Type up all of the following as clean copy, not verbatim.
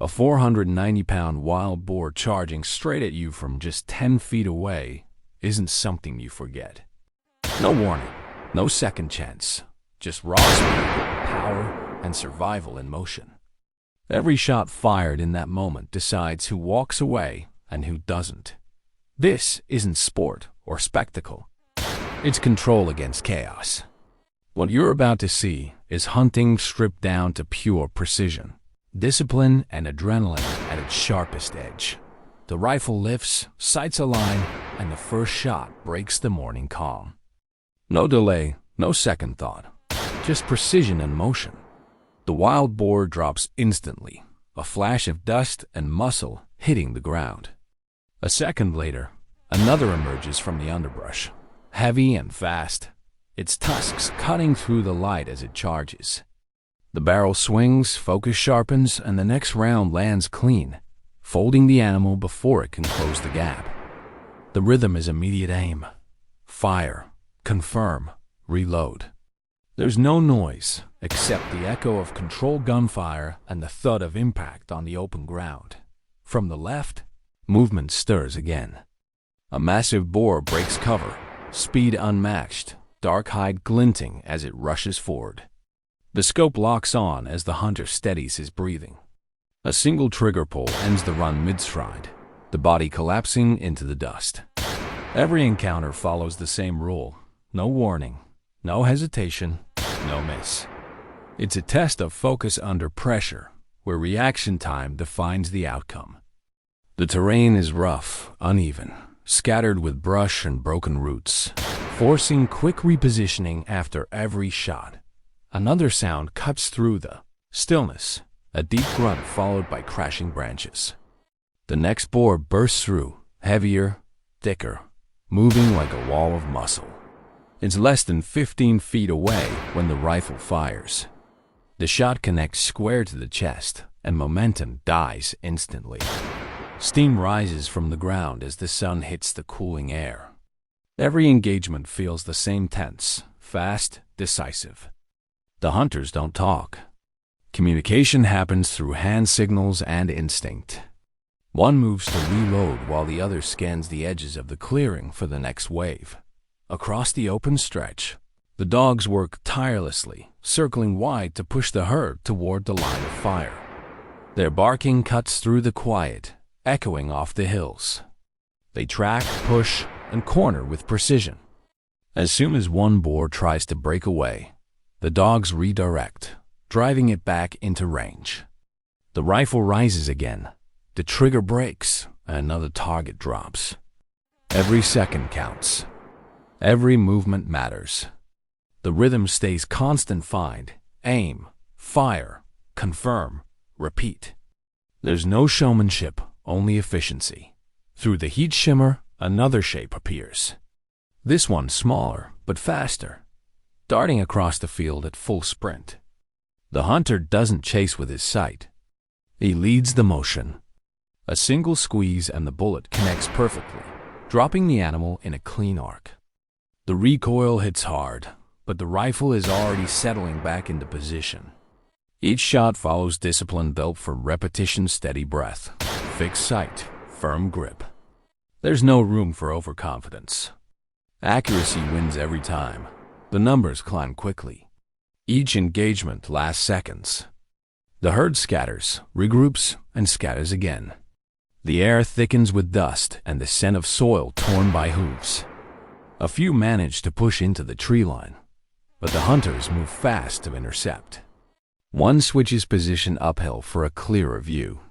A 490-pound wild boar charging straight at you from just 10 feet away isn't something you forget. No warning, no second chance, just raw speed, power, and survival in motion. Every shot fired in that moment decides who walks away and who doesn't. This isn't sport or spectacle. It's control against chaos. What you're about to see is hunting stripped down to pure precision. Discipline and adrenaline at its sharpest edge. The rifle lifts, sights align, and the first shot breaks the morning calm. No delay, no second thought, just precision and motion. The wild boar drops instantly, a flash of dust and muscle hitting the ground. A second later, another emerges from the underbrush, heavy and fast, its tusks cutting through the light as it charges. The barrel swings, focus sharpens, and the next round lands clean, folding the animal before it can close the gap. The rhythm is immediate aim. Fire, confirm, reload. There's no noise except the echo of controlled gunfire and the thud of impact on the open ground. From the left, movement stirs again. A massive boar breaks cover, speed unmatched, dark hide glinting as it rushes forward. The scope locks on as the hunter steadies his breathing. A single trigger pull ends the run mid-stride, the body collapsing into the dust. Every encounter follows the same rule. No warning, no hesitation, no miss. It's a test of focus under pressure, where reaction time defines the outcome. The terrain is rough, uneven, scattered with brush and broken roots, forcing quick repositioning after every shot. Another sound cuts through the stillness, a deep grunt followed by crashing branches. The next boar bursts through, heavier, thicker, moving like a wall of muscle. It's less than 15 feet away when the rifle fires. The shot connects square to the chest, and momentum dies instantly. Steam rises from the ground as the sun hits the cooling air. Every engagement feels the same tense, fast, decisive. The hunters don't talk. Communication happens through hand signals and instinct. One moves to reload while the other scans the edges of the clearing for the next wave. Across the open stretch, the dogs work tirelessly, circling wide to push the herd toward the line of fire. Their barking cuts through the quiet, echoing off the hills. They track, push, and corner with precision. As soon as one boar tries to break away, the dogs redirect, driving it back into range. The rifle rises again, the trigger breaks, and another target drops. Every second counts. Every movement matters. The rhythm stays constant. Find, aim, fire, confirm, repeat. There's no showmanship, only efficiency. Through the heat shimmer, another shape appears. This one smaller, but faster, darting across the field at full sprint. The hunter doesn't chase with his sight. He leads the motion. A single squeeze and the bullet connects perfectly, dropping the animal in a clean arc. The recoil hits hard, but the rifle is already settling back into position. Each shot follows discipline built for repetition, steady breath, fixed sight, firm grip. There's no room for overconfidence. Accuracy wins every time. The numbers climb quickly. Each engagement lasts seconds. The herd scatters, regroups, and scatters again. The air thickens with dust and the scent of soil torn by hooves. A few manage to push into the tree line, but the hunters move fast to intercept. One switches position uphill for a clearer view.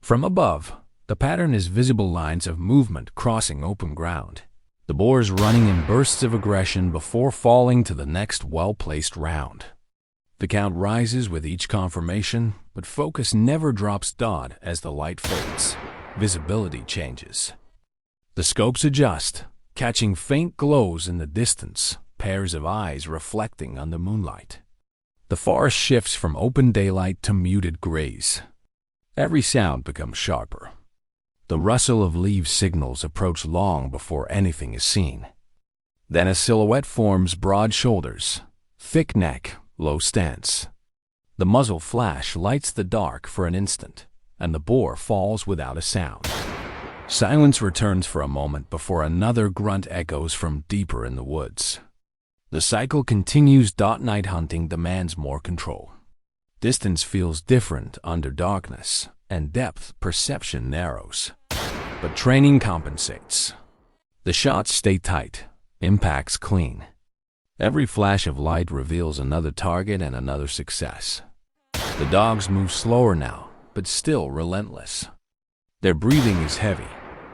From above, the pattern is visible lines of movement crossing open ground. The boars running in bursts of aggression before falling to the next well-placed round. The count rises with each confirmation, but focus never drops dead as the light fades. Visibility changes. The scopes adjust, catching faint glows in the distance, pairs of eyes reflecting on the moonlight. The forest shifts from open daylight to muted grays. Every sound becomes sharper. The rustle of leaves signals approach long before anything is seen. Then a silhouette forms, broad shoulders, thick neck, low stance. The muzzle flash lights the dark for an instant, and the boar falls without a sound. Silence returns for a moment before another grunt echoes from deeper in the woods. The cycle continues. Night hunting demands more control. Distance feels different under darkness, and depth perception narrows. But training compensates. The shots stay tight, impacts clean. Every flash of light reveals another target and another success. The dogs move slower now, but still relentless. Their breathing is heavy,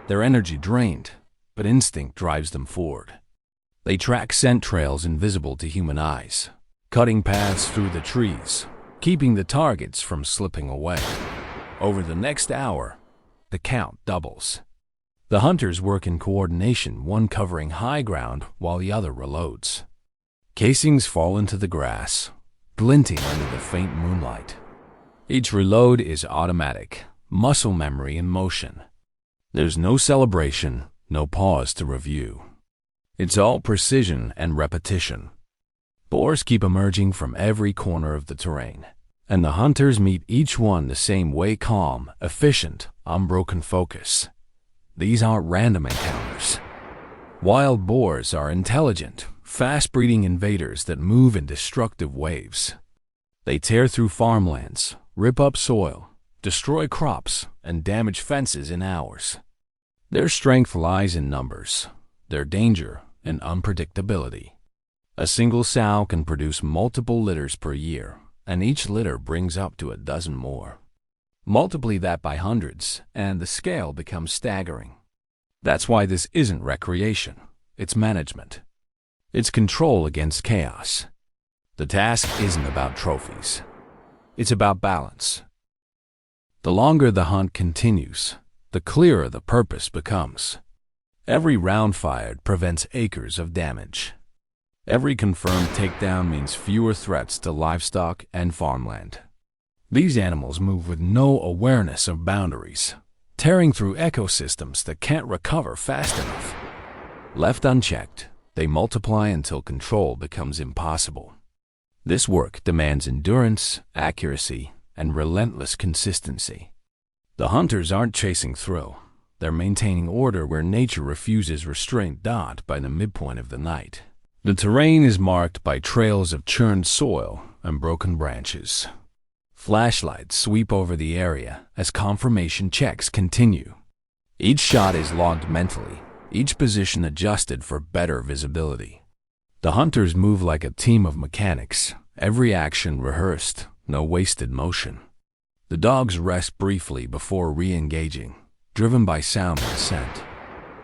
their energy drained, but instinct drives them forward. They track scent trails invisible to human eyes, cutting paths through the trees, keeping the targets from slipping away. Over the next hour, the count doubles. The hunters work in coordination, one covering high ground while the other reloads. Casings fall into the grass, glinting under the faint moonlight. Each reload is automatic, muscle memory in motion. There's no celebration, no pause to review. It's all precision and repetition. Boars keep emerging from every corner of the terrain, and the hunters meet each one the same way: calm, efficient, unbroken focus. These aren't random encounters. Wild boars are intelligent, fast-breeding invaders that move in destructive waves. They tear through farmlands, rip up soil, destroy crops, and damage fences in hours. Their strength lies in numbers, their danger in unpredictability. A single sow can produce multiple litters per year, and each litter brings up to a dozen more. Multiply that by hundreds, and the scale becomes staggering. That's why this isn't recreation, it's management. It's control against chaos. The task isn't about trophies. It's about balance. The longer the hunt continues, the clearer the purpose becomes. Every round fired prevents acres of damage. Every confirmed takedown means fewer threats to livestock and farmland. These animals move with no awareness of boundaries, tearing through ecosystems that can't recover fast enough. Left unchecked, they multiply until control becomes impossible. This work demands endurance, accuracy, and relentless consistency. The hunters aren't chasing thrill. They're maintaining order where nature refuses restraint. By the midpoint of the night, the terrain is marked by trails of churned soil and broken branches. Flashlights sweep over the area as confirmation checks continue. Each shot is logged mentally, each position adjusted for better visibility. The hunters move like a team of mechanics, every action rehearsed, no wasted motion. The dogs rest briefly before re-engaging, driven by sound and scent.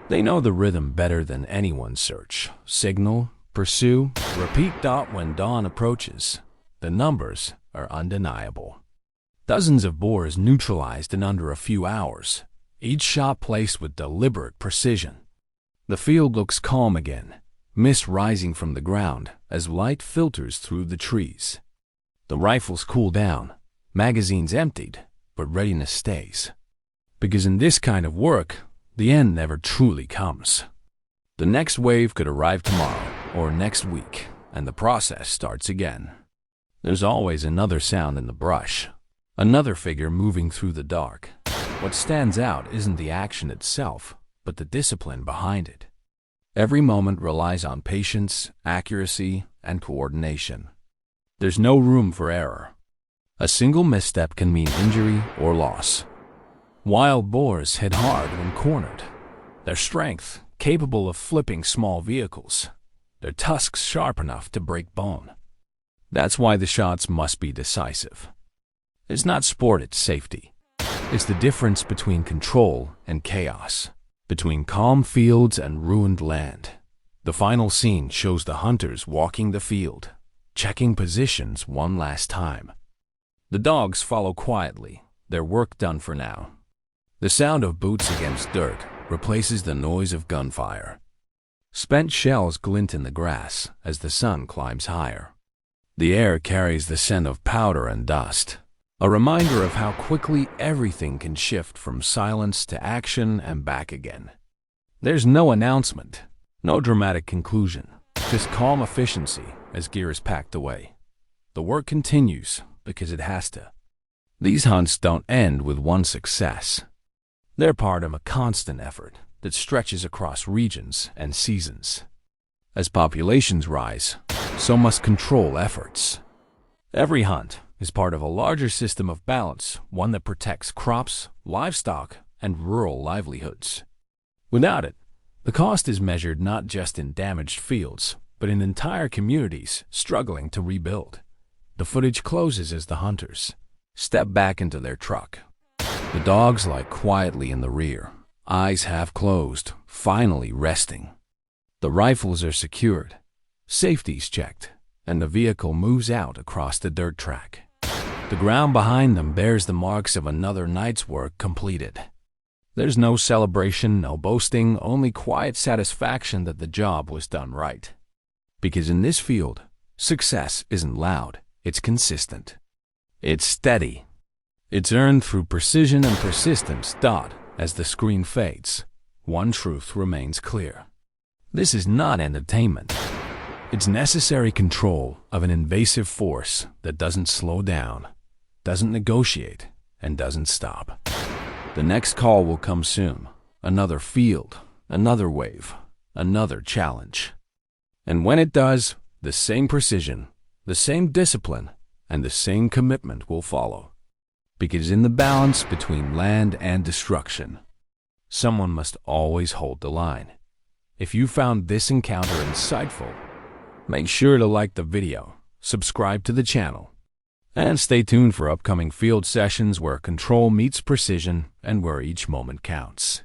They know the rhythm better than anyone's search. Signal, pursue, repeat. When dawn approaches, the numbers are undeniable. Dozens of boars neutralized in under a few hours, each shot placed with deliberate precision. The field looks calm again, mist rising from the ground as light filters through the trees. The rifles cool down, magazines emptied, but readiness stays. Because in this kind of work, the end never truly comes. The next wave could arrive tomorrow or next week, and the process starts again. There's always another sound in the brush, another figure moving through the dark. What stands out isn't the action itself, but the discipline behind it. Every moment relies on patience, accuracy, and coordination. There's no room for error. A single misstep can mean injury or loss. Wild boars hit hard when cornered. Their strength capable of flipping small vehicles. Their tusks sharp enough to break bone. That's why the shots must be decisive. It's not sport, it's safety. It's the difference between control and chaos, between calm fields and ruined land. The final scene shows the hunters walking the field, checking positions one last time. The dogs follow quietly, their work done for now. The sound of boots against dirt replaces the noise of gunfire. Spent shells glint in the grass as the sun climbs higher. The air carries the scent of powder and dust, a reminder of how quickly everything can shift from silence to action and back again. There's no announcement, no dramatic conclusion, just calm efficiency as gear is packed away. The work continues because it has to. These hunts don't end with one success. They're part of a constant effort that stretches across regions and seasons. As populations rise, so must control efforts. Every hunt is part of a larger system of balance, one that protects crops, livestock, and rural livelihoods. Without it, the cost is measured not just in damaged fields, but in entire communities struggling to rebuild. The footage closes as the hunters step back into their truck. The dogs lie quietly in the rear, eyes half closed, finally resting. The rifles are secured, safety's checked, and the vehicle moves out across the dirt track. The ground behind them bears the marks of another night's work completed. There's no celebration, no boasting, only quiet satisfaction that the job was done right. Because in this field, success isn't loud, it's consistent. It's steady. It's earned through precision and persistence. As the screen fades, one truth remains clear. This is not entertainment. It's necessary control of an invasive force that doesn't slow down, doesn't negotiate, and doesn't stop. The next call will come soon. Another field, another wave, another challenge. And when it does, the same precision, the same discipline, and the same commitment will follow. Because in the balance between land and destruction, someone must always hold the line. If you found this encounter insightful, make sure to like the video, subscribe to the channel, and stay tuned for upcoming field sessions where control meets precision and where each moment counts.